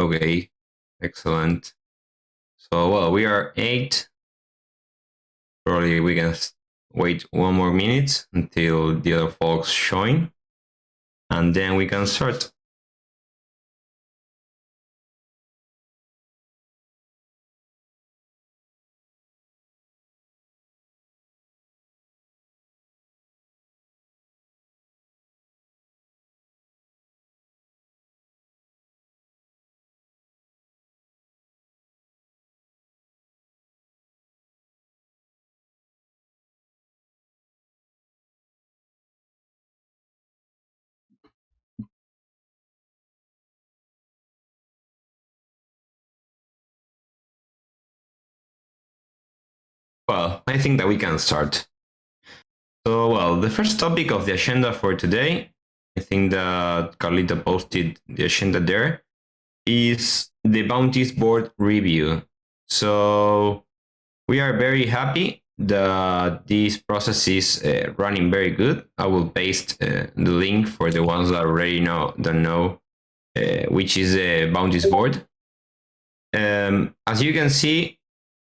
Okay, excellent. So, well, we are 8. Probably we can wait 1 more minute until the other folks join, and then we can start. Well, I think that we can start. So, well, the first topic of the agenda for today, I think that Carlita posted the agenda there, is the Bounties board review. So, we are very happy that this process is running very good. I will paste the link for the ones that already don't know which is the Bounties board. As you can see,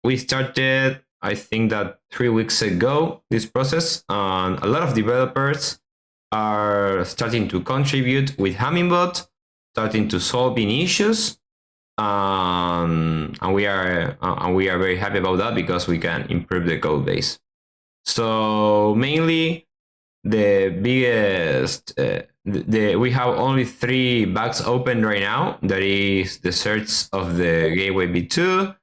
we started, I think that 3 weeks ago, this process, and a lot of developers are starting to contribute with Hummingbot, starting to solving issues, and we are very happy about that because we can improve the code base. So mainly, the biggest we have only 3 bugs open right now. That is the search of the gateway v2,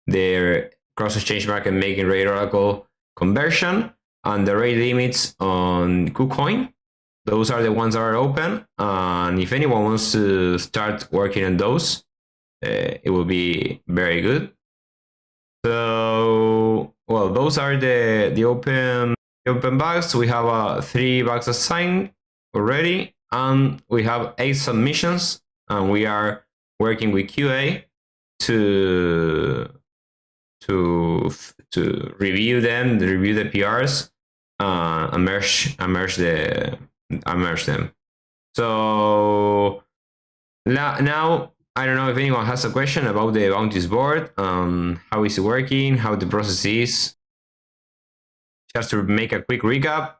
the cross-exchange market making rate oracle conversion, and the rate limits on KuCoin. Those are the ones that are open, and if anyone wants to start working on those, it will be very good. So, well, those are the open bugs. We have 3 bugs assigned already, and we have 8 submissions, and we are working with QA to review them, review the PRs, and merge them. So now I don't know if anyone has a question about the Bounties board, how is it working, how the process is. Just to make a quick recap,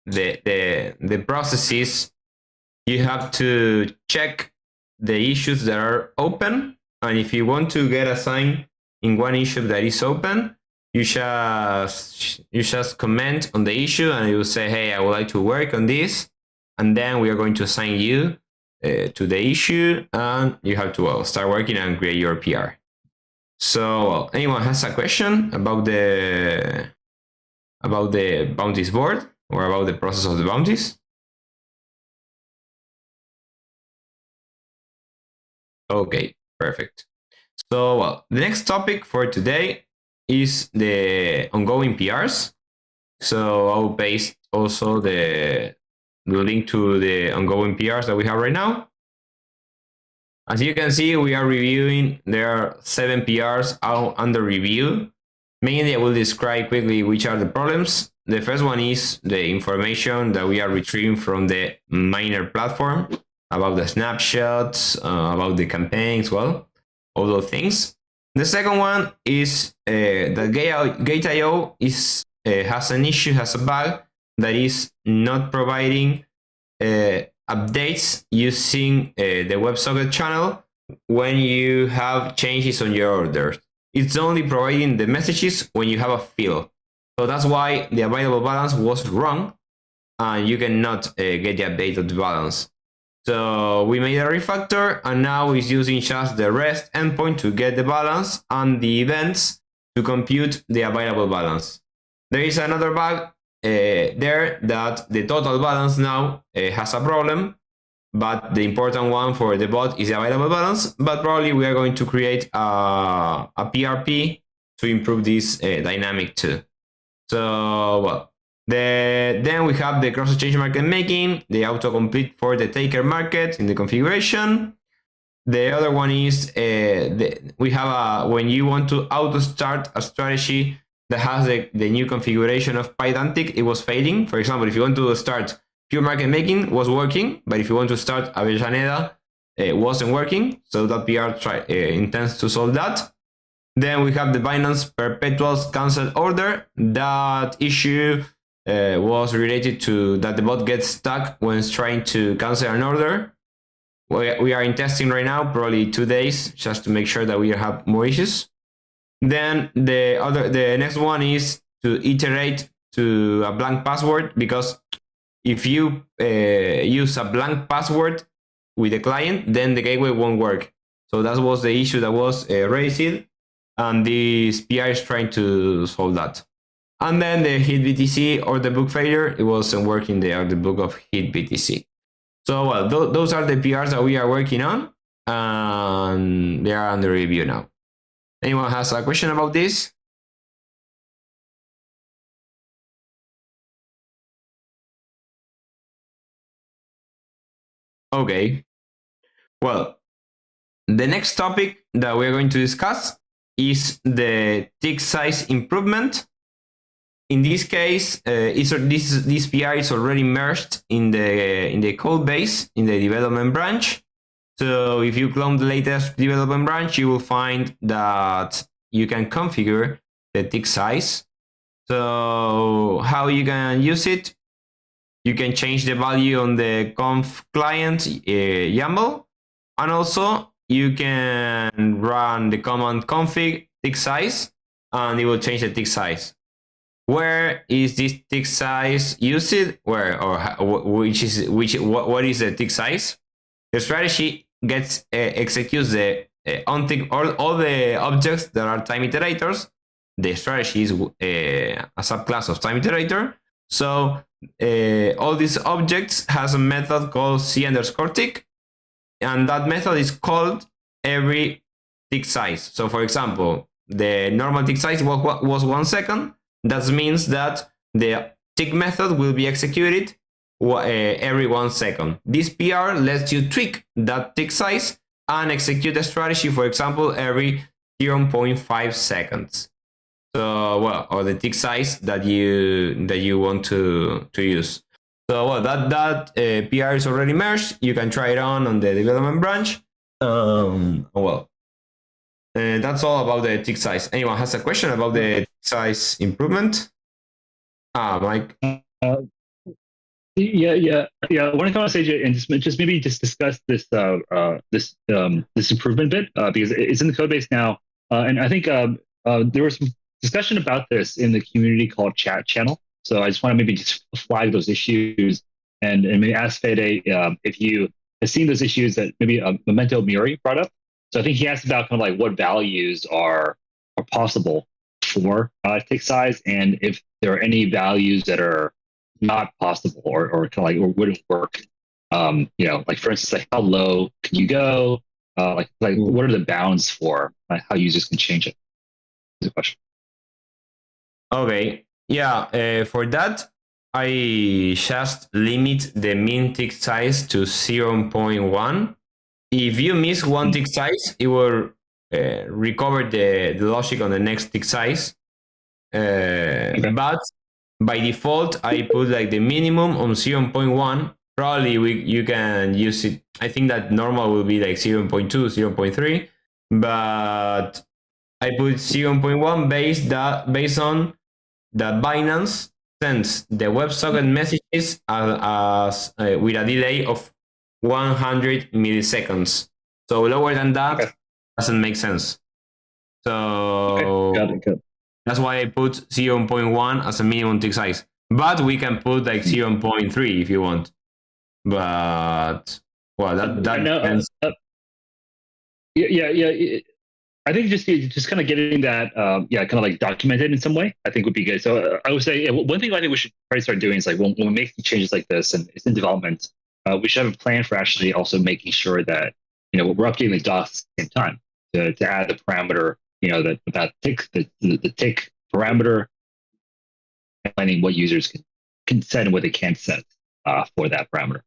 the process is you have to check the issues that are open, and if you want to get assigned in one issue that is open, you just comment on the issue and you say, hey, I would like to work on this, and then we are going to assign you to the issue, and you have to start working and create your PR. So, anyone has a question about the Bounties board or about the process of the bounties? Okay, perfect. So, well, the next topic for today is the ongoing PRs. So I'll paste also the link to the ongoing PRs that we have right now. As you can see, we are reviewing. There are 7 PRs under review. Mainly, I will describe quickly which are the problems. The first one is the information that we are retrieving from the miner platform about the snapshots, about the campaigns, well, all those things. The second one is that Gate.io has an issue, has a bug that is not providing updates using the WebSocket channel when you have changes on your orders. It's only providing the messages when you have a fill. So that's why the available balance was wrong, and you cannot get the update of the balance. So we made a refactor, and now it's using just the REST endpoint to get the balance and the events to compute the available balance. There is another bug there that the total balance now has a problem, but the important one for the bot is the available balance. But probably we are going to create a PRP to improve this dynamic too. So, well, then we have the cross-exchange market making, the autocomplete for the taker market in the configuration. The other one is we have when you want to auto start a strategy that has the new configuration of Pydantic, it was failing. For example, if you want to start pure market making, was working, but if you want to start Avellaneda, wasn't working. So that PR intends to solve that. Then we have the Binance perpetuals cancel order. That issue was related to that the bot gets stuck when it's trying to cancel an order. We are in testing right now, probably 2 days, just to make sure that we have more issues. Then the next one is to iterate to a blank password, because if you use a blank password with the client, then the gateway won't work. So that was the issue that was raised, and this PR is trying to solve that. And then the HitBTC or the book failure, it wasn't working the book of HitBTC. So well, those are the PRs that we are working on, and they are under review now. Anyone has a question about this? Okay. Well, the next topic that we're going to discuss is the tick size improvement. In this case, this PR is already merged in the code base in the development branch. So if you clone the latest development branch, you will find that you can configure the tick size. So how you can use it? You can change the value on the conf client YAML, and also you can run the command config tick size, and it will change the tick size. Where is this tick size used? Where, or what is the tick size? The strategy executes the untick all the objects that are time iterators. The strategy is a subclass of time iterator. So all these objects has a method called c_tick, and that method is called every tick size. So for example, the normal tick size was 1 second. That means that the tick method will be executed every 1 second. This PR lets you tweak that tick size and execute the strategy, for example, every 0.5 seconds. So, well, or the tick size that you want to use. So, well, that PR is already merged. You can try it on the development branch. Well, that's all about the tick size. Anyone has a question about the tick size improvement? Mike. Yeah. I want to come on stage and just maybe discuss this this improvement bit because it's in the code base now, and I think there was some discussion about this in the community called chat channel. So I just want to maybe just flag those issues and maybe ask Fede if you have seen those issues that maybe Memento Muri brought up. So I think he asked about kind of like what values are possible for tick size, and if there are any values that are not possible or kind of like or wouldn't work. Like for instance, like how low can you go? Like what are the bounds for how users can change it? Is a question. Okay, yeah. For that, I just limit the min tick size to 0.1. If you miss one tick size, it will recover the logic on the next tick size. Okay. But by default, I put like the minimum on 0.1. Probably you can use it. I think that normal will be like 0.2, 0.3, but I put 0.1 based on that Binance sends the WebSocket messages as with a delay of 100 milliseconds. So lower than that doesn't make sense. So got it. That's why I put 0.1 as a minimum tick size. But we can put like 0.3 if you want. But well, that depends. Yeah. I think just kind of getting that, kind of like documented in some way, I think would be good. So I would say one thing I think we should try to start doing is like when we make changes like this and it's in development, we should have a plan for actually also making sure that we're updating the docs at the same time to add the parameter, that tick the tick parameter, and finding what users can set and what they can't set for that parameter.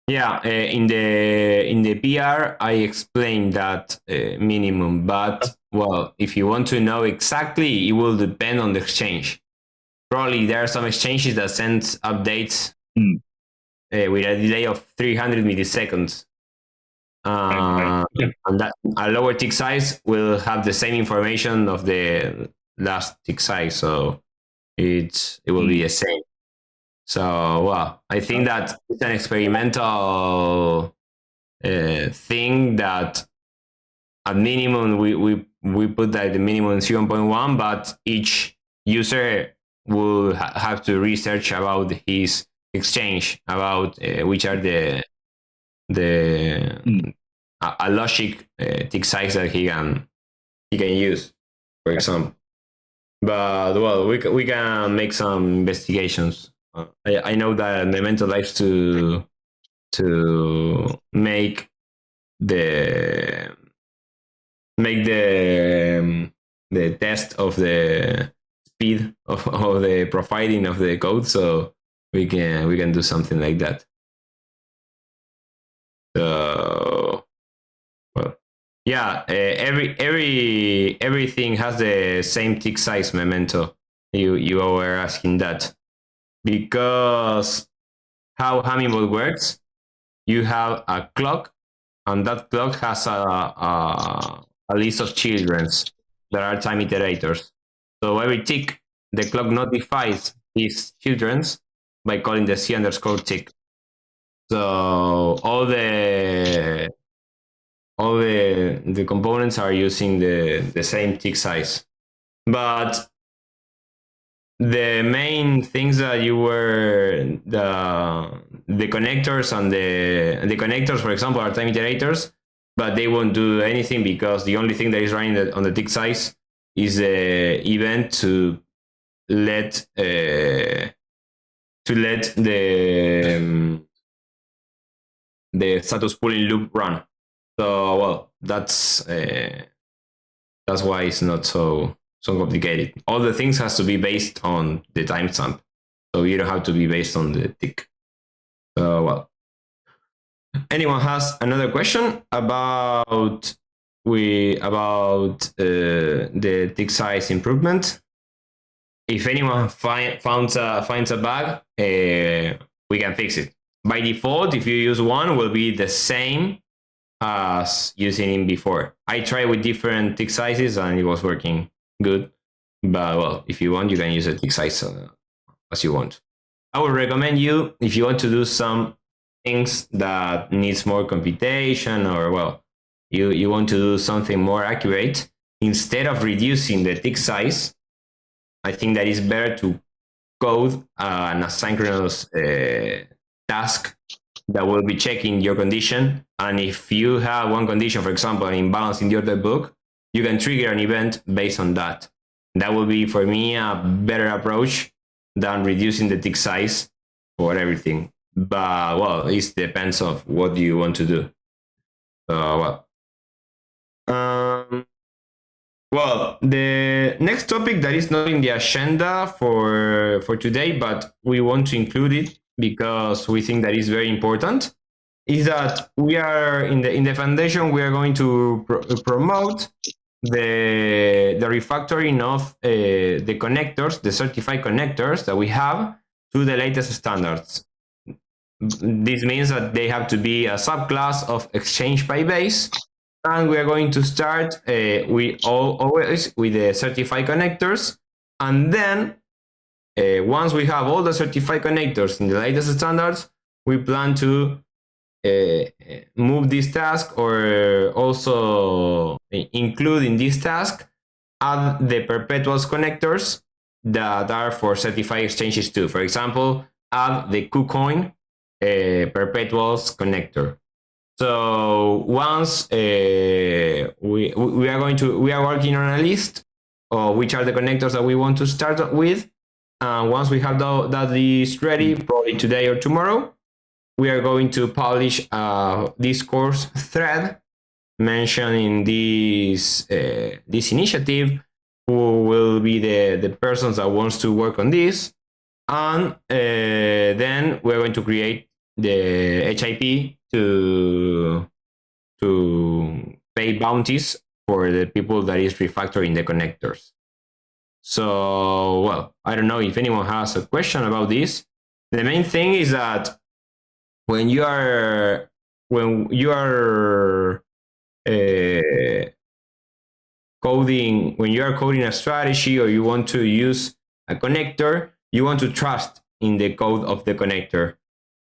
Yeah, in the PR, I explained that minimum, but well, if you want to know exactly, it will depend on the exchange. Probably there are some exchanges that send updates with a delay of 300 milliseconds. Yeah. And that a lower tick size will have the same information of the last tick size, so it will be the same. So, well, I think that it's an experimental thing that at minimum we put like the minimum 0.1, but each user will have to research about his exchange, about which are the a logic tick size that he can use, for example. But well, we can make some investigations. I know that Memento likes to make the the test of the speed of the profiling of the code, so we can do something like that. So, well, yeah, everything has the same tick size, Memento. You were asking that because how Hummingbot works, you have a clock, and that clock has a list of childrens that are time iterators. So every tick, the clock notifies these childrens by calling the c underscore tick. So all the components are using the same tick size, but the main things that you were the connectors and the connectors, for example, are time iterators, but they won't do anything because the only thing that is running on the tick size is the event to let the status pooling loop run. So, well, that's why it's not so complicated. All the things has to be based on the timestamp, so you don't have to be based on the tick. So, well, anyone has another question about the tick size improvement? If anyone finds a bug, we can fix it. By default, if you use one, will be the same as using it before. I tried with different tick sizes and it was working good. But well, if you want, you can use a tick size as you want. I would recommend you, if you want to do some things that needs more computation, or well, you want to do something more accurate, instead of reducing the tick size, I think that it's better to code an asynchronous task that will be checking your condition. And if you have one condition, for example, an imbalance in the order book, you can trigger an event based on that. That will be, for me, a better approach than reducing the tick size for everything. But, well, it depends on what you want to do. So, well, the next topic that is not in the agenda for today, but we want to include it because we think that is very important, is that we are in the foundation, we are going to promote the refactoring of the connectors, the certified connectors that we have, to the latest standards. This means that they have to be a subclass of Exchange by base, and we are going to start always with the certified connectors, and then once we have all the certified connectors in the latest standards, we plan to move this task, or also include in this task, add the perpetuals connectors that are for certified exchanges too. For example, add the KuCoin perpetuals connector. So once we are working on a list of which are the connectors that we want to start with, and once we have that list ready, probably today or tomorrow, we are going to publish a discourse thread mentioning this initiative, who will be the persons that wants to work on this, and then we're going to create the HIP to pay bounties for the people that is refactoring the connectors. So, well, I don't know if anyone has a question about this. The main thing is that when you are uh, when you are coding a strategy or you want to use a connector, you want to trust in the code of the connector.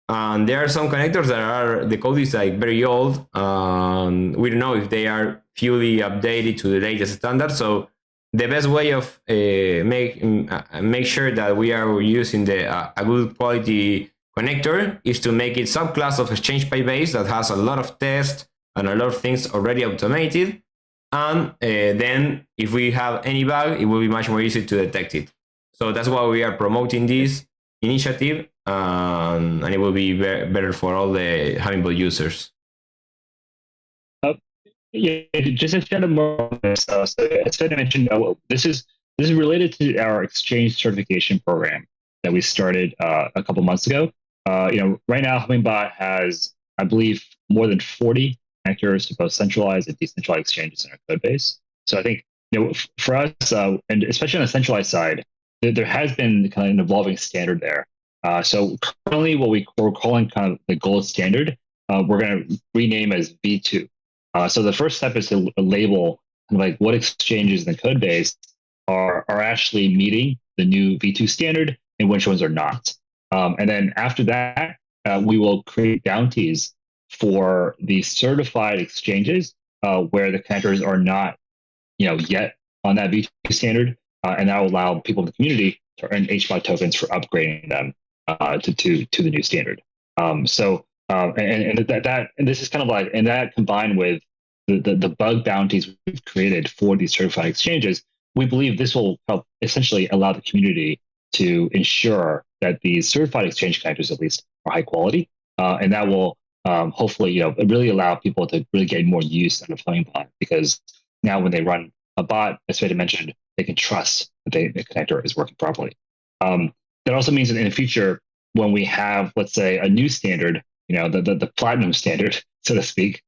And there are some connectors that are, the code is like very old. We don't know if they are fully updated to the latest standard. So the best way of make sure that we are using a good quality connector is to make it subclass of Exchange Base that has a lot of tests and a lot of things already automated. And then if we have any bug, it will be much more easy to detect it. So that's why we are promoting this initiative, and it will be better for all the Hummingbot users. Yeah, just to shed more on this, so as I mentioned, this is related to our exchange certification program that we started a couple months ago. Right now Hummingbot has, I believe, more than 40 connectors to both centralized and decentralized exchanges in our code base. So I think for us, and especially on the centralized side, there has been kind of an evolving standard there. So currently, what we're calling kind of the gold standard, we're going to rename as V2. So the first step is to label like what exchanges in the code base are actually meeting the new V2 standard and which ones are not. And then after that, we will create bounties for the certified exchanges where the connectors are not, yet on that V2 standard, and that will allow people in the community to earn HBOT tokens for upgrading them to the new standard. And this is kind of like, and that combined with the bug bounties we've created for these certified exchanges, we believe this will help essentially allow the community to ensure that these certified exchange connectors at least are high quality, and that will hopefully really allow people to really get more use out of Hummingbot, because now when they run a bot, as Fede mentioned, they can trust that the connector is working properly. That also means that in the future, when we have, let's say, a new standard, the platinum standard, so to speak,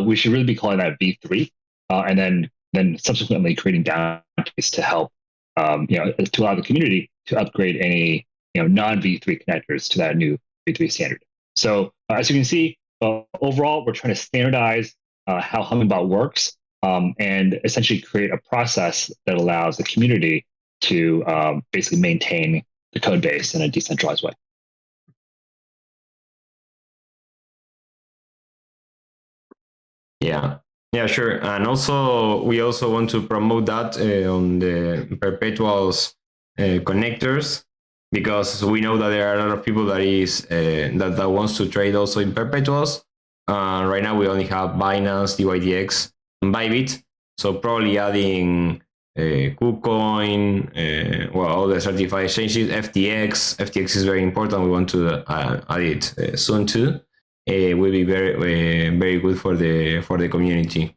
we should really be calling that V3, and then subsequently creating bounties to help, to allow the community to upgrade any non V3 connectors to that new V3 standard. So as you can see, overall, we're trying to standardize how Hummingbot works, and essentially create a process that allows the community to basically maintain the code base in a decentralized way. Yeah, sure. And also, we also want to promote that on the perpetuals connectors, because we know that there are a lot of people that wants to trade also in perpetuals. Right now, we only have Binance, DYDX, and Bybit. So probably adding KuCoin, all the certified exchanges, FTX. FTX is very important. We want to add it soon too. Will be very good for the community.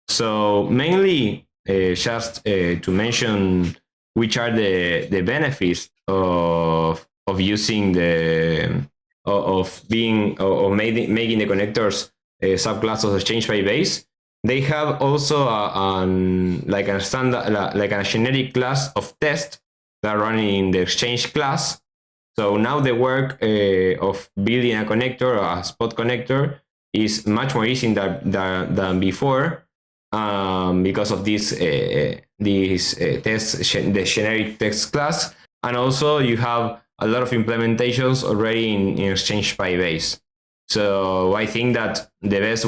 So mainly, just to mention which are the benefits of using making the connectors subclass of Exchange Base. They have also like a standard, like a generic class of test that are running in the Exchange class. So now the work of building a connector, a spot connector, is much more easy than before, because of this test, the generic text class, and also you have a lot of implementations already in Exchange Base. So I think that the best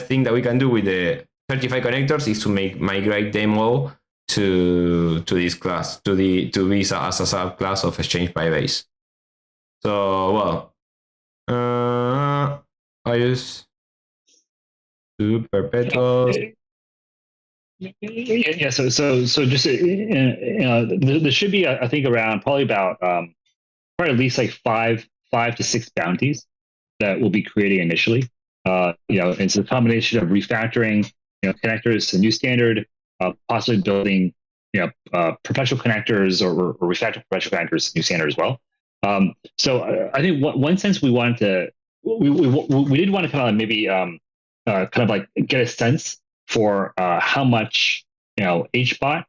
thing that we can do with the certified connectors is to migrate them all to this class, to be as a subclass of Exchange Base. So I use two perpetuals. Yeah. So just there should be, I think, around probably at least like five to six bounties that we'll be creating initially. It's a combination of refactoring, connectors to new standard, possibly building, perpetual connectors or refactor perpetual connectors to new standard as well. So I think one sense we wanted to, we did want to kind of maybe kind of like get a sense for how much HBOT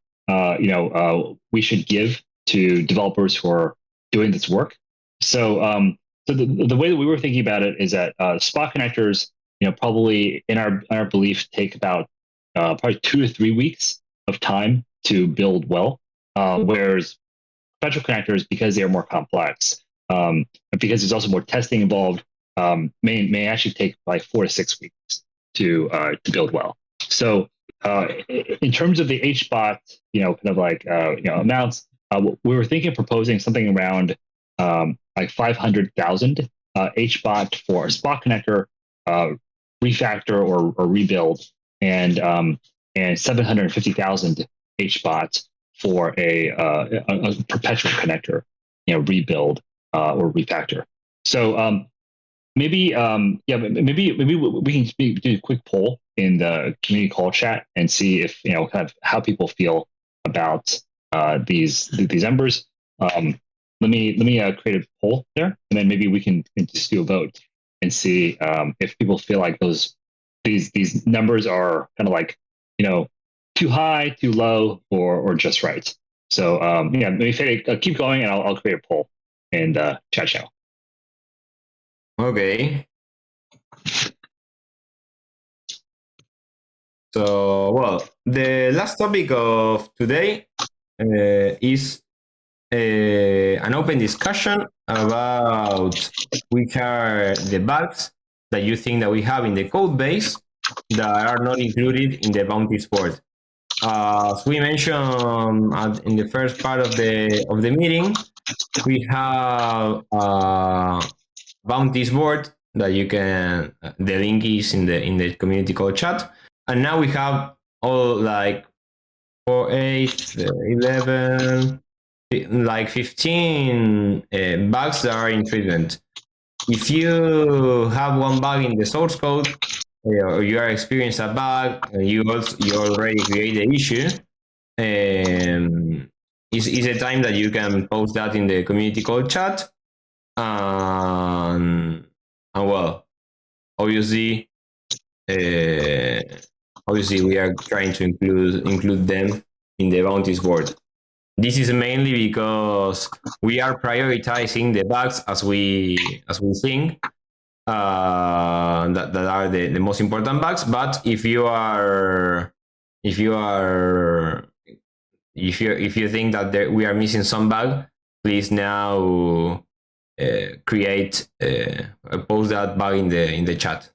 we should give to developers who are doing this work. So So the way that we were thinking about it is that spot connectors, probably in our belief, take about probably 2 to 3 weeks of time to build well, whereas perpetual connectors, because they are more complex, and because there's also more testing involved, may actually take like 4 to 6 weeks to build well. So in terms of the HBot, kind of like amounts, we were thinking of proposing something around like 500,000 HBot for a spot connector, refactor or rebuild, and 750,000 HBot for a perpetual connector, rebuild or refactor. So maybe we can do a quick poll in the community call chat and see if kind of how people feel about these numbers. Let me create a poll there, and then maybe we can just do a vote and see if people feel like these numbers are kind of like too high, too low, or just right. So maybe keep going, and I'll create a poll in the chat channel. Okay. So, well, the last topic of today is an open discussion about which are the bugs that you think that we have in the code base that are not included in the Bounties board. As we mentioned in the first part of the meeting, we have Bounties board that you can. The link is in the community call chat, and now we have all like 4, 8, 11, like 15 bugs that are in treatment. If you have one bug in the source code, or you are experiencing a bug, and you already create the issue, is a time that you can post that in the community call chat. And well, obviously, we are trying to include them in the bounties board. This is mainly because we are prioritizing the bugs as we think that are the most important bugs. But if you think that we are missing some bug, please now create post that bug in the chat.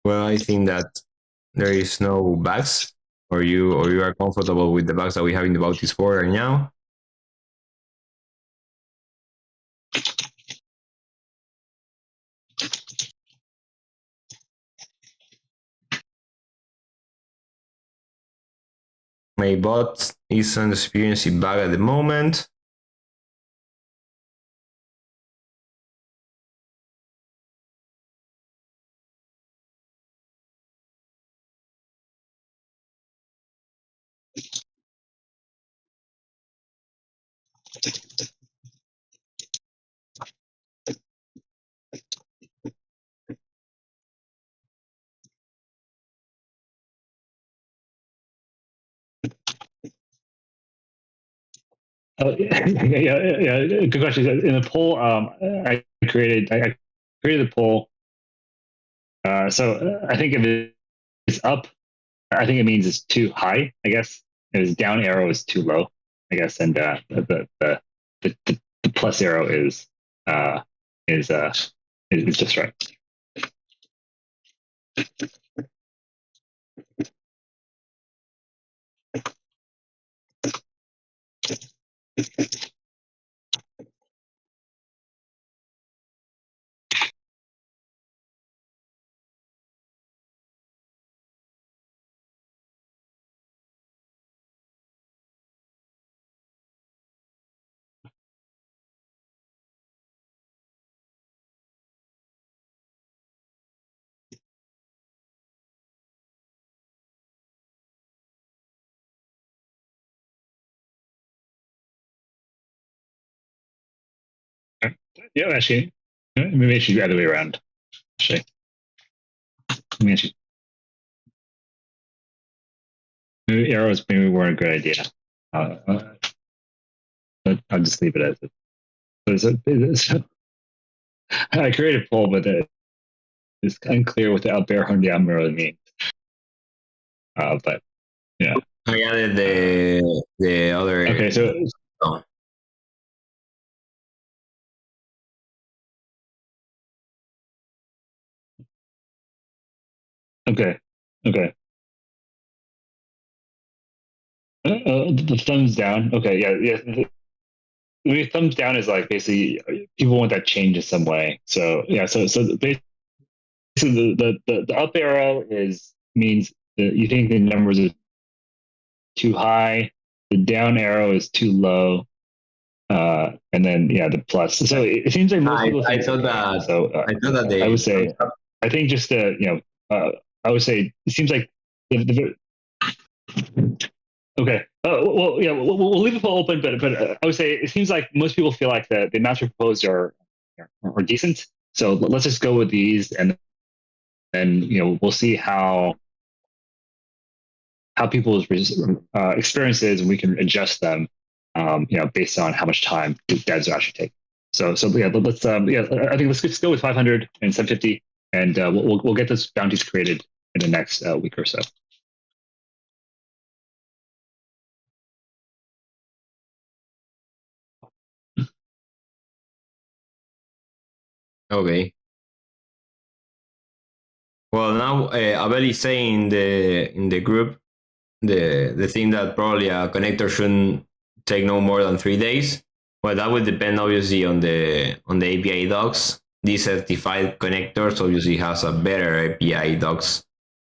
Well, I think that there is no bugs, or you are comfortable with the bugs that we have in the Bounties 4 right now. My bot isn't experiencing bug at the moment. Good question. In the poll, I created the poll. So I think if it's up, I think it means it's too high. I guess if it's down arrow is too low. I guess, and the plus arrow is just right. Yeah, actually, maybe I should do the other way around. Actually, maybe arrows maybe weren't a good idea. But I'll just leave it as it. So I created a poll, but it's unclear what the up arrow and down arrow means. But yeah. I added the other. Okay, so Oh. okay, okay. The thumbs down. Okay, yeah. The thumbs down is like basically people want that change in some way. So yeah, so basically the up arrow is means that you think the numbers are too high. The down arrow is too low. And then yeah, the plus. So it seems like most people think. I thought that. So I thought that they. I would say, I think just I would say it seems like okay. Well, yeah, we'll leave the poll open, but I would say it seems like most people feel like the amounts we proposed are decent. So let's just go with these, and then we'll see how people's experiences, and we can adjust them, based on how much time devs are actually taking. So yeah, let's I think let's just go with 500 and 750, and we'll get those bounties created in the next week or so. Okay. Well, now Abel is saying in the group the thing that probably a connector shouldn't take no more than 3 days. Well, that would depend obviously on the API docs. These certified connectors obviously has a better API docs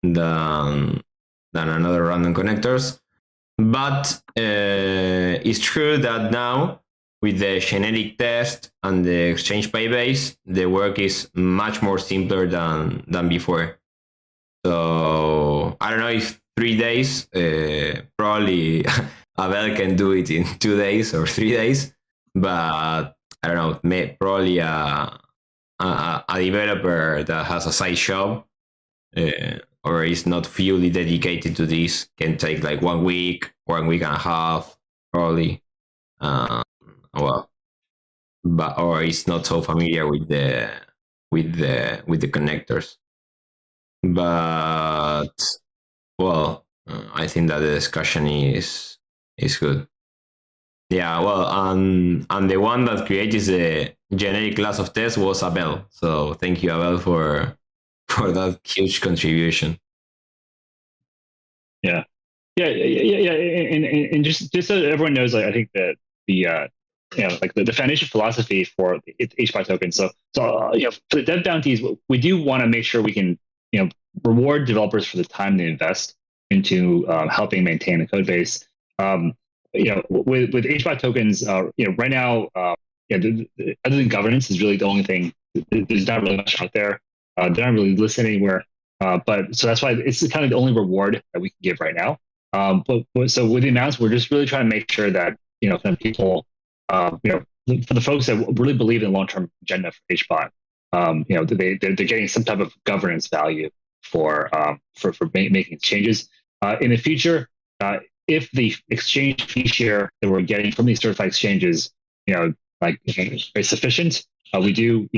than another random connectors. But it's true that now with the genetic test and the exchange by base, the work is much more simpler than before. So I don't know if 3 days, probably Abel can do it in 2 days or 3 days, but I don't know, probably a developer that has a side shop or is not fully dedicated to this can take like 1 week, 1 week and a half, probably. Well, but or is not so familiar with the connectors. But well, I think that the discussion is good. Yeah, well, and the one that created the generic class of test was Abel. So thank you, Abel, for that huge contribution. Yeah, and just so everyone knows, like I think that the like the foundation philosophy for HBOT tokens. So for the dev bounties, we do want to make sure we can reward developers for the time they invest into helping maintain the code base. With HBOT tokens, right now, other than governance is really the only thing. There's not really much out there. They're not really listed anywhere. But so that's why it's kind of the only reward that we can give right now. But so with the amounts, we're just really trying to make sure that people, for the folks that really believe in the long-term agenda for HBOT, they're getting some type of governance value for making changes in the future. If the exchange fee share that we're getting from these certified exchanges, is sufficient, we do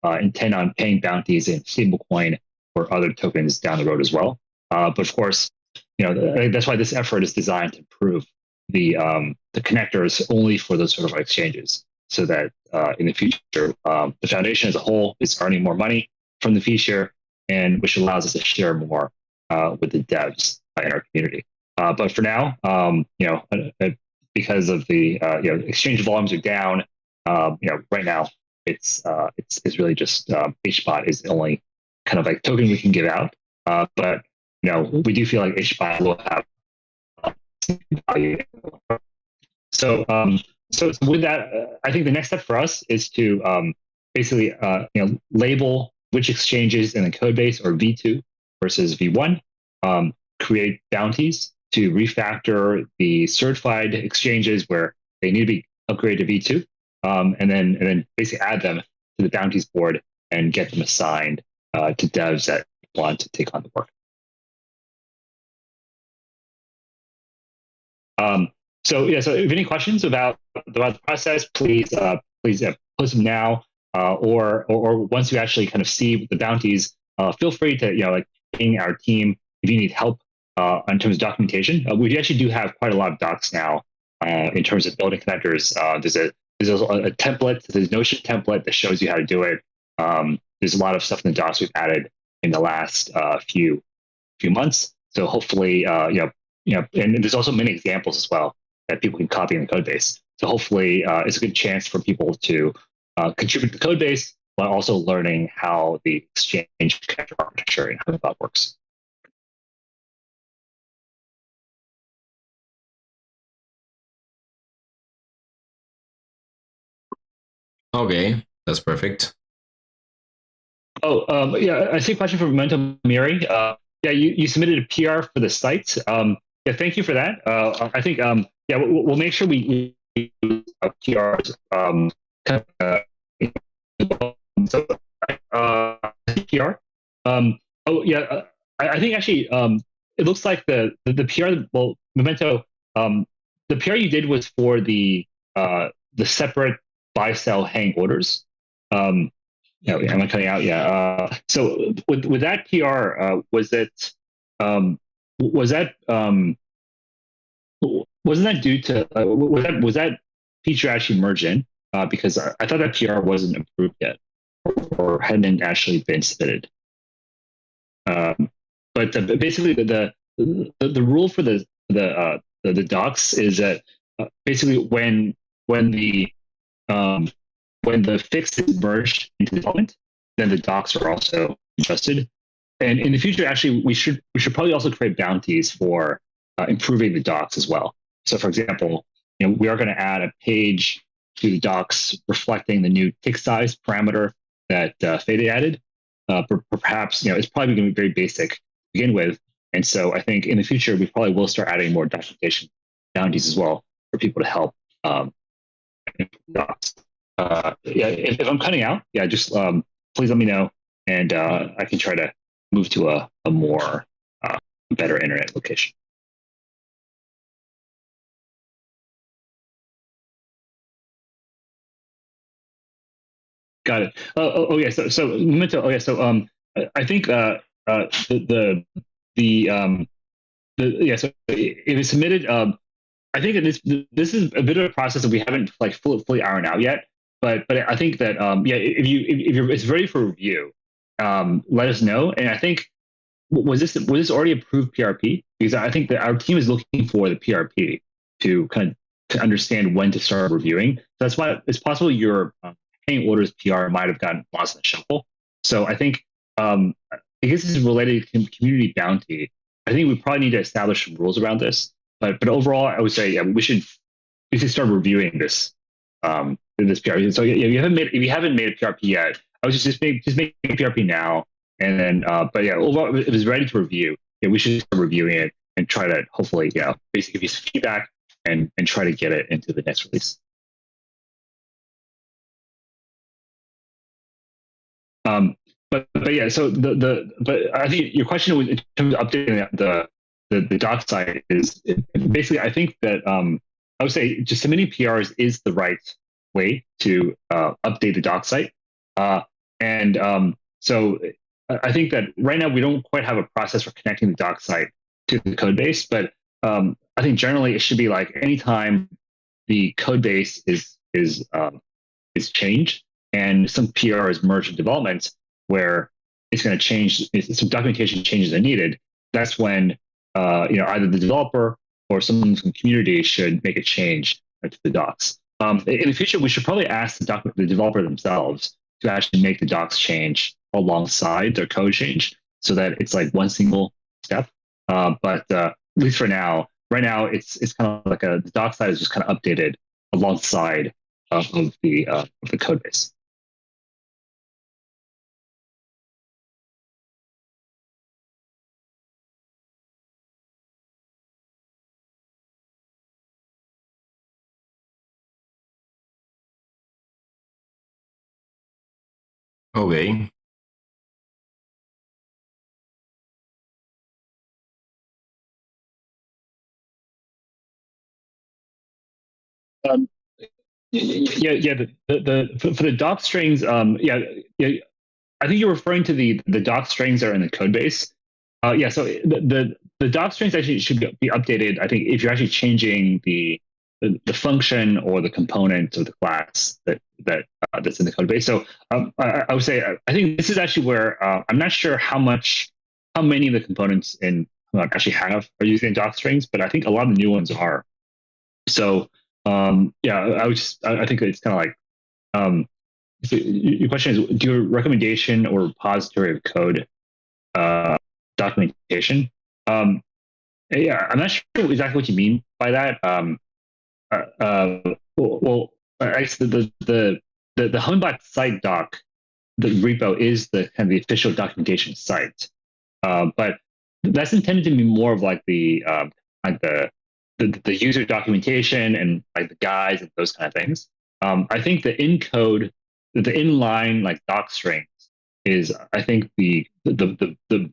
intend on paying bounties in stablecoin or other tokens down the road as well. But of course, that's why this effort is designed to improve the connectors only for those certified exchanges, so that in the future, the foundation as a whole is earning more money from the fee share, and which allows us to share more with the devs in our community. But for now, because of the exchange volumes are down, right now it's really just HBOT is the only kind of like token we can give out. But we do feel like HBOT will have value. So with that, I think the next step for us is to basically label which exchanges in the code base are V2 versus V1, create bounties to refactor the certified exchanges where they need to be upgraded to V2, and then basically add them to the bounties board and get them assigned to devs that want to take on the work. So yeah, so if any questions about the process, please post them now, or once you actually kind of see the bounties, feel free to like ping our team if you need help in terms of documentation. We actually do have quite a lot of docs now in terms of building connectors. There's a template, there's a Notion template that shows you how to do it. There's a lot of stuff in the docs we've added in the last few months. So hopefully, and there's also many examples as well that people can copy in the code base. So hopefully, it's a good chance for people to contribute to the code base while also learning how the exchange connector architecture and how that works. Okay, that's perfect. Oh, yeah, I see a question from Memento Miri. Yeah, you submitted a PR for the site. Yeah, thank you for that. I think, yeah, we'll make sure we PRs kind of, so, PR. Oh, yeah, I think actually, it looks like the PR, well, Memento, the PR you did was for the separate buy sell hang orders. Yeah, am I cutting out? Yeah. So with that PR, was it was that wasn't that due to was that feature actually merged in? Because I thought that PR wasn't approved yet or hadn't actually been submitted. But basically, the rule for the docs is that basically when the um, when the fix is merged into development, then the docs are also adjusted. And in the future, actually, we should probably also create bounties for improving the docs as well. So, for example, we are going to add a page to the docs reflecting the new tick size parameter that Fede added. Perhaps it's probably going to be very basic to begin with, and so I think in the future we probably will start adding more documentation bounties as well for people to help docs. Yeah, if I'm cutting out, yeah, just please let me know, and I can try to move to a more better internet location. Got it. Oh yeah. So Memento. Oh yeah. So I think the yeah. So it was submitted. I think that this is a bit of a process that we haven't like fully ironed out yet. But I think that yeah, if you're it's ready for review, let us know. And I think was this already approved PRP? Because I think that our team is looking for the PRP to kind of to understand when to start reviewing. So that's why it's possible your paying orders PR might have gotten lost in the shuffle. So I think because this is related to community bounty, I think we probably need to establish some rules around this. But overall, I would say yeah, we should start reviewing this this PRP. So yeah, if you haven't made a PRP yet, I would just make a PRP now, and then but yeah, overall, if it's ready to review, yeah, we should start reviewing it and try to hopefully basically give you some feedback and try to get it into the next release. But yeah, so but I think your question was in terms of updating the doc site is basically I think that I would say just submitting PRs is the right way to update the doc site, and so I think that right now we don't quite have a process for connecting the doc site to the code base, but I think generally it should be like anytime the code base is changed and some PR is merged in development where it's going to change, some documentation changes are needed, that's when either the developer or someone from the community should make a change to the docs. In the future, we should probably ask the developer themselves to actually make the docs change alongside their code change so that it's like one single step. But at least for now, right now, it's kind of like the doc side is just kind of updated alongside of the code base. Okay. Um, yeah. For the doc strings, yeah. I think you're referring to the doc strings that are in the code base. Yeah, so the doc strings actually should be updated. I think if you're actually changing the function or the component of the class that's in the code base. So I would say I think this is actually where I'm not sure how many of the components in actually are using doc strings, but I think a lot of the new ones are. So yeah, I think it's kind of like so your question is, do your recommendation or repository of code documentation? Um, yeah, I'm not sure exactly what you mean by that. Well, I guess the Hummingbot site doc, the repo is the kind of the official documentation site, but that's intended to be more of like like the user documentation and like the guides and those kind of things. I think the inline like doc strings is I think the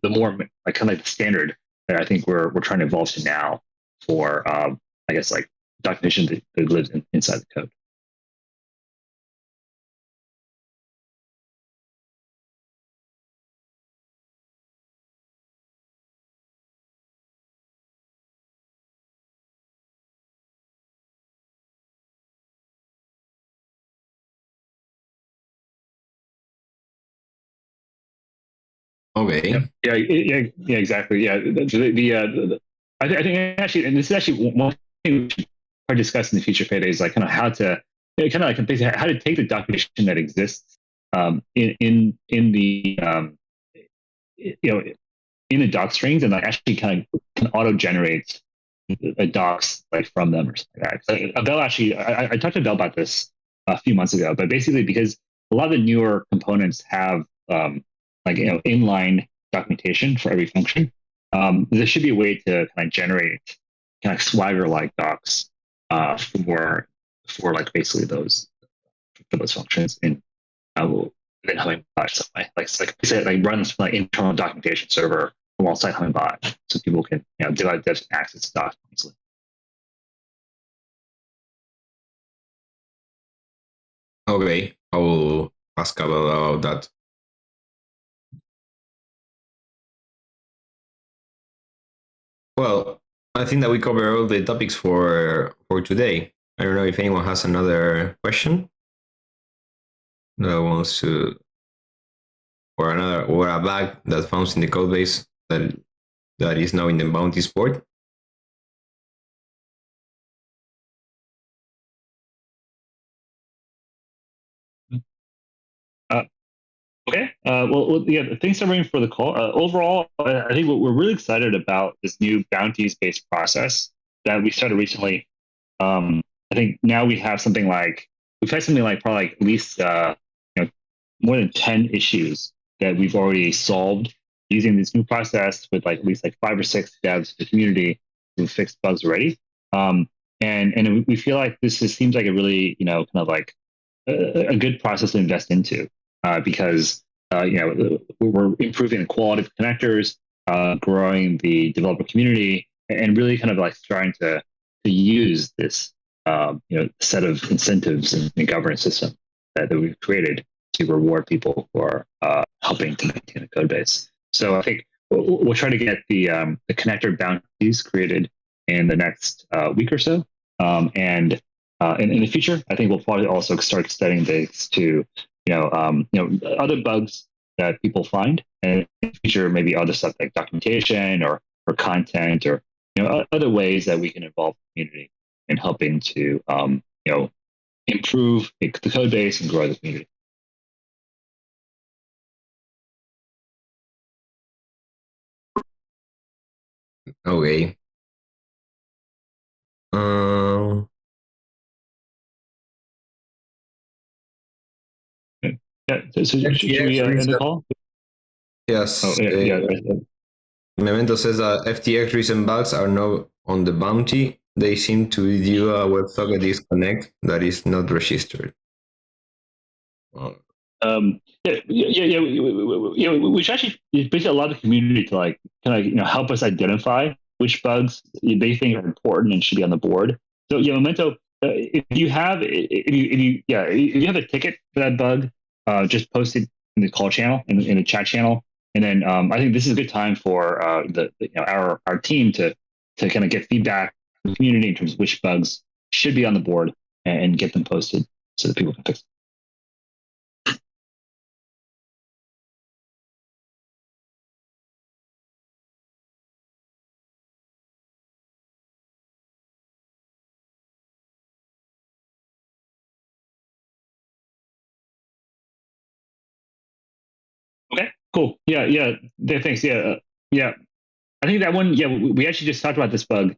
more like kind of like the standard that I think we're trying to evolve to now for I guess like documentation that lives inside the code. Yep. Okay. Yeah, exactly. Yeah, I think actually, and this is actually one thing we should probably discuss in the future Payday is like kind of how to kind of like basically how to take the documentation that exists in the you know in the doc strings and like actually kind of can auto generate the docs like from them or something like that. So Abel actually, I talked to Abel about this a few months ago, but basically because a lot of the newer components have like inline documentation for every function, there should be a way to kind of generate kind of Swagger like docs for like basically those for those functions in then Hummingbot some way. Like I said, like runs like internal documentation server alongside Hummingbot, so people can devs can access the docs easily. Okay. I will ask about that. Well, I think that we cover all the topics for today. I don't know if anyone has another question that wants to, or a bug that found in the code base that is now in the Bounties port. Uh, okay. Yeah. Thanks everyone for the call. Overall, I think we're really excited about this new bounties based process that we started recently. I think now we've had something like probably like at least more than 10 issues that we've already solved using this new process with like at least like 5 or 6 devs in the community who fixed bugs already. And we feel like seems like a really kind of like a good process to invest into because we're improving the quality of the connectors, growing the developer community, and really kind of like trying to use this set of incentives and governance system that we've created to reward people for helping to maintain a code base. So I think we'll try to get the connector bounties created in the next week or so, and in the future, I think we'll probably also start studying this to other bugs that people find, and in the future maybe other stuff like documentation or content or other ways that we can involve the community in helping to improve the code base and grow the community. Okay. Um, Yeah. So should we end the call? yes. Oh yeah. Memento says that FTX recent bugs are not on the bounty. They seem to do a WebSocket disconnect that is not registered. We should actually basically allow the community to like kind of help us identify which bugs they think are important and should be on the board. So yeah, Memento, if you have if you have a ticket for that bug, just post it in the call channel in the chat channel, and then I think this is a good time for our team to kind of get feedback from the community in terms of which bugs should be on the board and get them posted so that people can fix them. Okay, cool. Thanks. Yeah. I think that one. Yeah, we actually just talked about this bug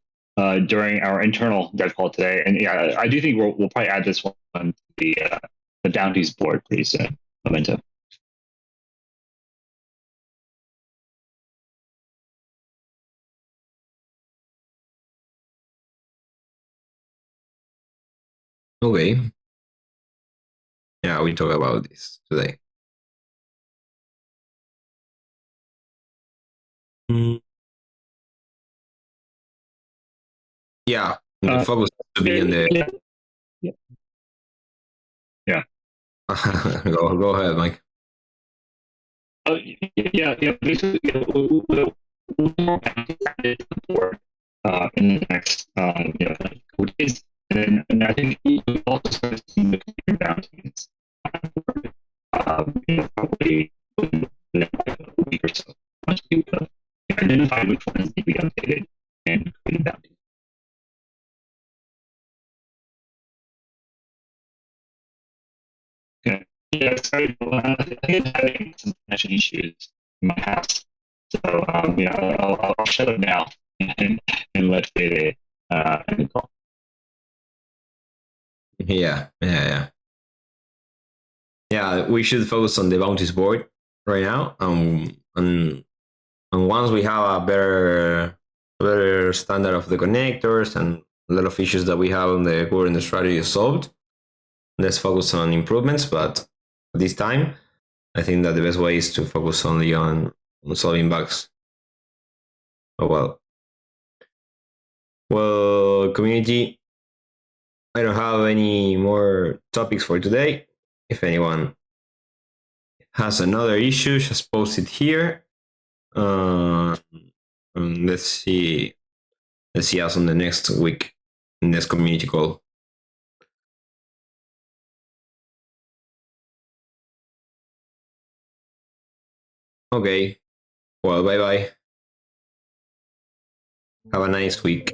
during our internal dev call today, and yeah, I do think we'll probably add this one to the Bounties board pretty soon. Memento. Okay. Yeah, we talk about this today. Mm. Yeah, the focus has to be on the. Yeah. Go ahead, Mike. Basically, we'll add board in the next couple days, and I think we also start seeing the computer bounties probably within a week or so. Once we identify which ones need to be updated and create bounties. Okay. Yeah, sorry, I think I'm having some connection issues in my house. So, I'll shut up now and let Fede end the call. Yeah, we should focus on the bounties board right now. And once we have a better standard of the connectors and a lot of issues that we have on the core and the strategy solved, let's focus on improvements. But this time, I think that the best way is to focus only on solving bugs. Oh well, community. I don't have any more topics for today. If anyone has another issue, just post it here. Let's see. Let's see us on the next week, next community call. Okay. Well, bye bye. Have a nice week.